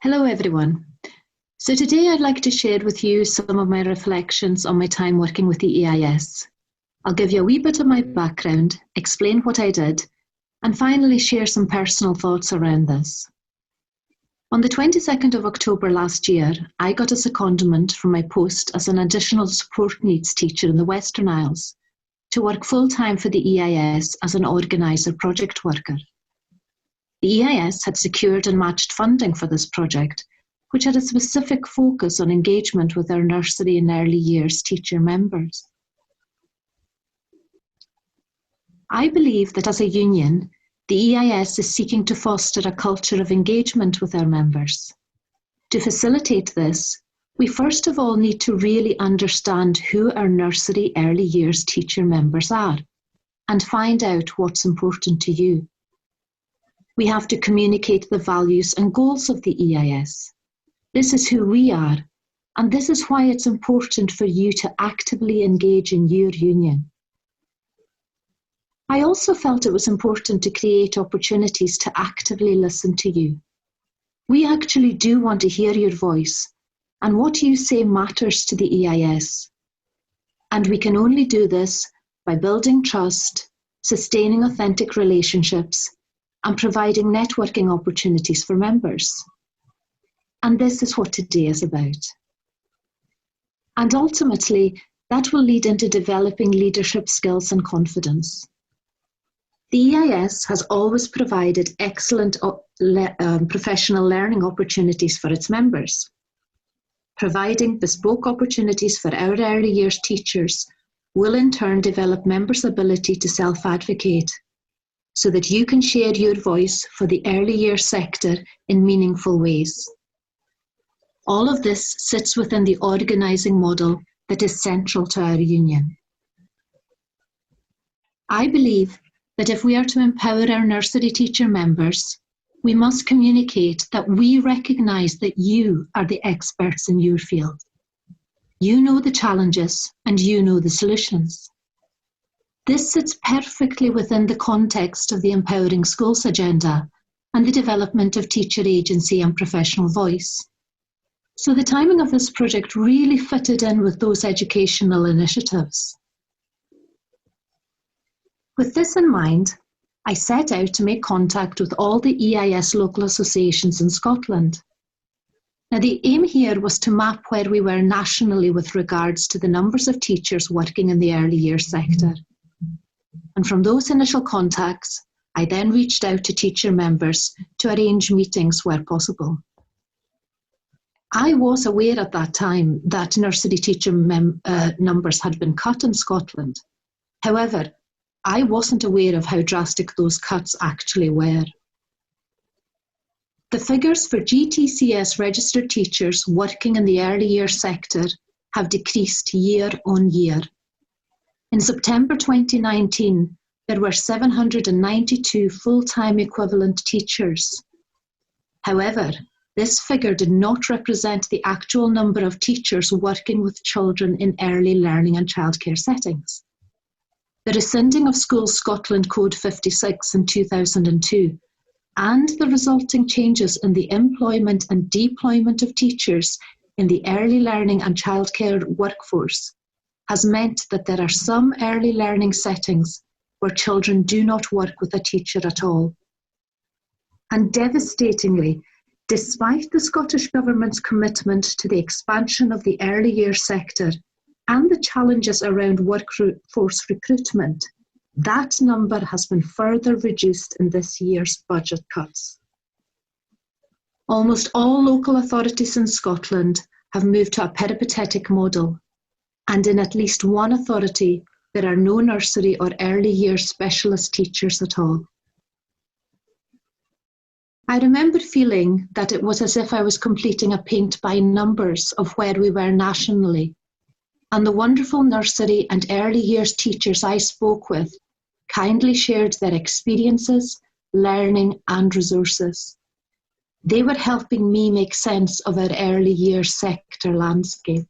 Hello everyone. So today I'd like to share with you some of my reflections on my time working with the EIS. I'll give you a wee bit of my background, explain what I did, and finally share some personal thoughts around this. On the 22nd of October last year, I got a secondment from my post as an additional support needs teacher in the Western Isles to work full-time for the EIS as an organiser project worker. The EIS had secured and matched funding for this project, which had a specific focus on engagement with our nursery and early years teacher members. I believe that as a union, the EIS is seeking to foster a culture of engagement with our members. To facilitate this, we first of all need to really understand who our nursery early years teacher members are and find out what's important to you. We have to communicate the values and goals of the EIS. This is who we are, and this is why it's important for you to actively engage in your union. I also felt it was important to create opportunities to actively listen to you. We actually do want to hear your voice, and what you say matters to the EIS. And we can only do this by building trust, sustaining authentic relationships, and providing networking opportunities for members. And this is what today is about. And ultimately, that will lead into developing leadership skills and confidence. The EIS has always provided excellent professional learning opportunities for its members. Providing bespoke opportunities for our early years teachers will in turn develop members' ability to self-advocate, so that you can share your voice for the early years sector in meaningful ways. All of this sits within the organising model that is central to our union. I believe that if we are to empower our nursery teacher members, we must communicate that we recognise that you are the experts in your field. You know the challenges and you know the solutions. This sits perfectly within the context of the Empowering Schools agenda and the development of teacher agency and professional voice. So the timing of this project really fitted in with those educational initiatives. With this in mind, I set out to make contact with all the EIS local associations in Scotland. Now, the aim here was to map where we were nationally with regards to the numbers of teachers working in the early years sector. And from those initial contacts, I then reached out to teacher members to arrange meetings where possible. I was aware at that time that nursery teacher numbers had been cut in Scotland. However, I wasn't aware of how drastic those cuts actually were. The figures for GTCS registered teachers working in the early years sector have decreased year on year. In September 2019, there were 792 full-time equivalent teachers. However, this figure did not represent the actual number of teachers working with children in early learning and childcare settings. The rescinding of Schools Scotland Code 56 in 2002 and the resulting changes in the employment and deployment of teachers in the early learning and childcare workforce has meant that there are some early learning settings where children do not work with a teacher at all. And devastatingly, despite the Scottish Government's commitment to the expansion of the early years sector and the challenges around workforce recruitment, that number has been further reduced in this year's budget cuts. Almost all local authorities in Scotland have moved to a peripatetic model, and in at least one authority, there are no nursery or early years specialist teachers at all. I remember feeling that it was as if I was completing a paint by numbers of where we were nationally, and the wonderful nursery and early years teachers I spoke with kindly shared their experiences, learning and resources. They were helping me make sense of our early years sector landscape.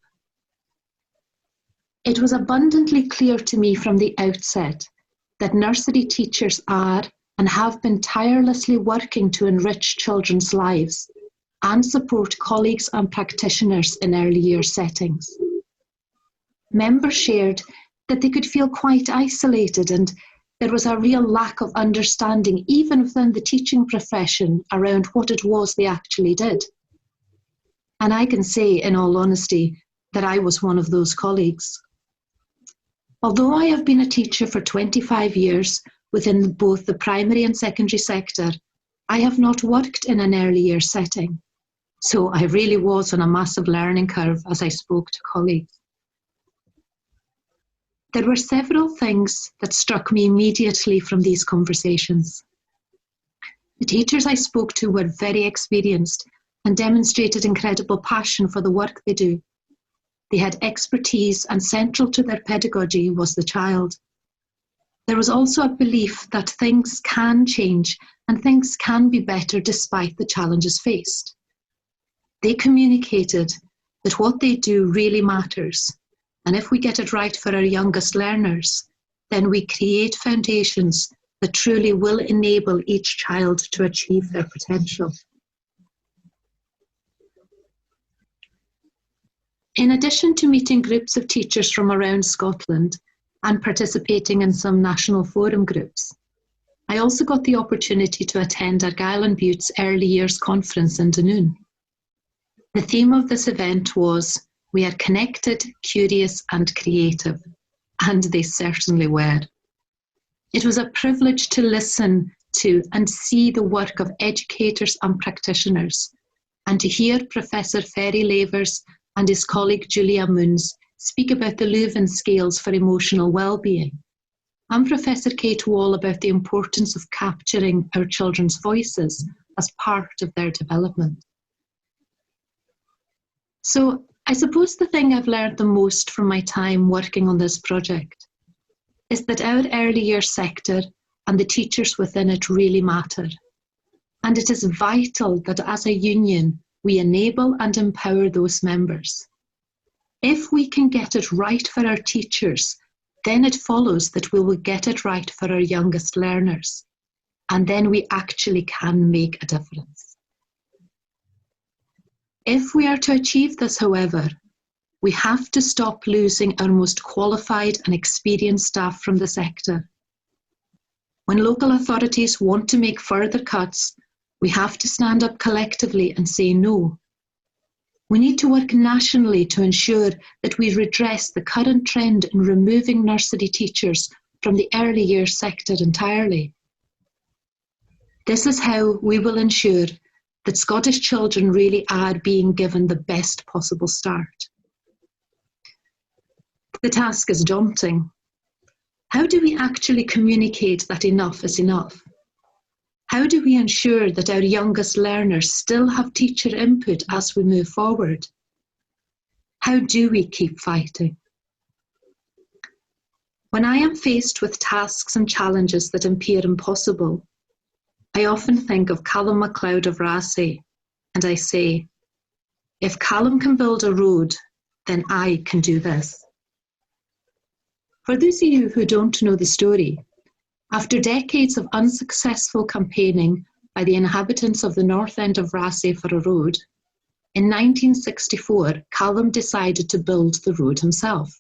It was abundantly clear to me from the outset that nursery teachers are and have been tirelessly working to enrich children's lives and support colleagues and practitioners in early years settings. Members shared that they could feel quite isolated, and there was a real lack of understanding even within the teaching profession around what it was they actually did. And I can say, in all honesty, that I was one of those colleagues. Although I have been a teacher for 25 years within both the primary and secondary sector, I have not worked in an early years setting. So I really was on a massive learning curve as I spoke to colleagues. There were several things that struck me immediately from these conversations. The teachers I spoke to were very experienced and demonstrated incredible passion for the work they do. They had expertise, and central to their pedagogy was the child. There was also a belief that things can change and things can be better despite the challenges faced. They communicated that what they do really matters, and if we get it right for our youngest learners, then we create foundations that truly will enable each child to achieve their potential. In addition to meeting groups of teachers from around Scotland and participating in some national forum groups, I also got the opportunity to attend Argyll and Bute's Early Years Conference in Dunoon. The theme of this event was, "We are connected, curious and creative," and they certainly were. It was a privilege to listen to and see the work of educators and practitioners, and to hear Professor Ferry Lavers and his colleague Julia Moons speak about the Leuven scales for emotional well-being, and Professor Kate Wall about the importance of capturing our children's voices as part of their development. So I suppose the thing I've learned the most from my time working on this project is that our early years sector and the teachers within it really matter. And it is vital that as a union, we enable and empower those members. If we can get it right for our teachers, then it follows that we will get it right for our youngest learners. And then we actually can make a difference. If we are to achieve this, however, we have to stop losing our most qualified and experienced staff from the sector. When local authorities want to make further cuts, we have to stand up collectively and say no. We need to work nationally to ensure that we redress the current trend in removing nursery teachers from the early years sector entirely. This is how we will ensure that Scottish children really are being given the best possible start. The task is daunting. How do we actually communicate that enough is enough? How do we ensure that our youngest learners still have teacher input as we move forward? How do we keep fighting? When I am faced with tasks and challenges that appear impossible, I often think of Callum MacLeod of Raasay, and I say, if Callum can build a road, then I can do this. For those of you who don't know the story, after decades of unsuccessful campaigning by the inhabitants of the north end of Raasay for a road, in 1964, Callum decided to build the road himself.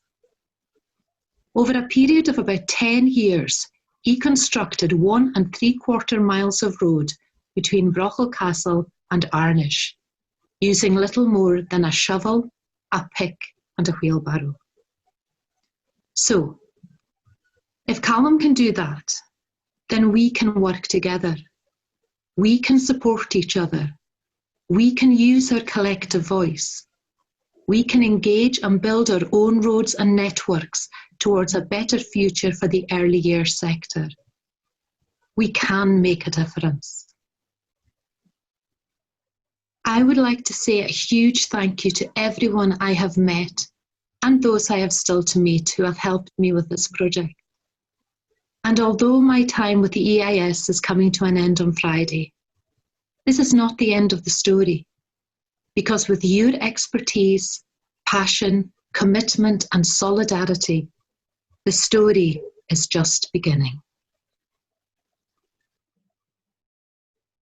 Over a period of about 10 years, he constructed 1 3/4 miles of road between Brochel Castle and Arnish, using little more than a shovel, a pick and a wheelbarrow. So, if Callum can do that, then we can work together. We can support each other. We can use our collective voice. We can engage and build our own roads and networks towards a better future for the early years sector. We can make a difference. I would like to say a huge thank you to everyone I have met and those I have still to meet who have helped me with this project. And although my time with the EIS is coming to an end on Friday, this is not the end of the story, because with your expertise, passion, commitment and solidarity, the story is just beginning.